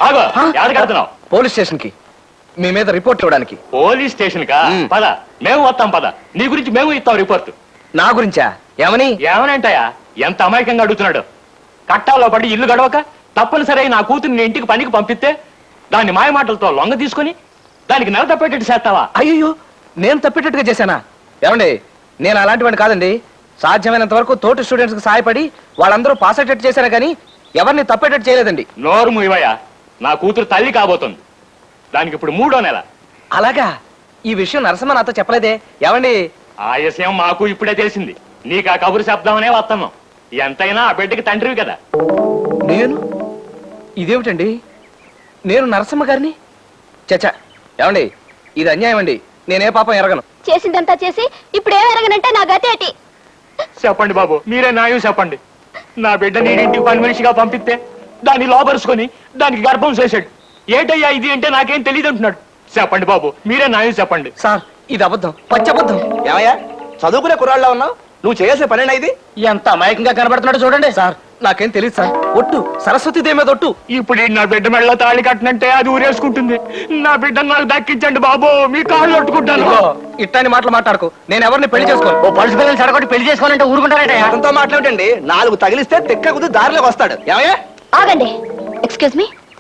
ఆగో ఎవరు కడుతున్నావు? Police station కి మీ మీద రిపోర్ట్ ఇవ్వడానికి. పోలీస్ స్టేషన్ కా? పద, మేము వస్తాం పద. నీ గురించి మేము ఇస్తాం రిపోర్ట్. నా గురించా? ఏమని? ఏమనంటాయా? ఎంత అమాయకంగా అడుగుతున్నాడు. కట్టాలో పడి ఇల్లు గడవక తప్పనిసరి నా కూతుర్ని ఇంటికి పనికి పంపిస్తే దాన్ని మాయమాటలతో లొంగ తీసుకుని దానికి నెల తప్పేటట్టు చేస్తావా? అయ్యో, నేను తప్పేటట్టుగా చేశానా? ఏమండి, నేను అలాంటివాడిని కాదండి. సాధ్యమైనంత వరకు తోటి స్టూడెంట్స్ కి సహాయపడి వాళ్ళందరూ పాస్ అయ్యేటట్టు చేశాను కానీ ఎవరిని తప్పేటట్టు చేయలేదండి. నోరు మూయవయ్యా. నా కూతురు తల్లి కాబోతుంది. దానికి ఇప్పుడు 3వ నెల. అలాగా? ఈ విషయం నరసింహ నాతో చెప్పలేదే. ఏమండి, ఆ విషయం మాకు ఇప్పుడే తెలిసింది. నీకు ఆ కబురు శబ్దమనే వస్తున్నాం. ఎంతైనా ఆ బిడ్డకి తండ్రివి కదా. నేను? ఇదేమిటండి, నేను నరసింహ గారిని? చచ్చా, ఏమండి, ఇది అన్యాయం అండి. నేనే పాపం ఎరగను. చేసిందంతా చేసి ఇప్పుడు ఏం ఎరగనంటే నా గతి ఏంటి? చెప్పండి బాబు, మీరే న్యాయం చెప్పండి. నా బిడ్డ నేను ఇంటికి పని మనిషిగా పంపిస్తే దాన్ని లోపరుచుకొని దానికి గర్భం చేశాడు. ఏంటయ్యా ఇది అంటే నాకేం తెలియదు అంటున్నాడు. చెప్పండి బాబు, మీరే న్యాయం చెప్పండి. సార్, ఇది అబద్ధం, పచ్చబద్ధం. ఏమయ్యా, చదువుకునే కుర్రాళ్ళ ఉన్నావు? నువ్వు చేయాల్సిన పనేనా ఇది? ఎంత అమాయకంగా కనబడుతున్నాడు చూడండి. సార్, నాకేం తెలియదు సార్. ఒట్టు, సరస్వతీదేవి మీద ఒట్టు. ఇప్పుడు ఈ నా బిడ్డ మెళ్ళ తాళి కట్టినంటే అది ఊరేసుకుంటుంది. నా బిడ్డను నాకు దక్కించండి బాబు, మీ కాళ్ళు కొట్టుకుంటాను. ఇదిగో, ఇట్లాంటి మాటలు మాట్లాడుకో. నేను ఎవరిని పెళ్లి చేసుకోను. ఓ పలుసు పిల్లలు చెడగొట్టి పెళ్లి చేసుకోవాలంటే ఊరుకుంటారట. అతనితో మాట్లాడండి. 4 తగిలిస్తే తిక్క కుది దారిలోకి వస్తాడు. ఏమయ్యా? ఆగండి. Excuse me.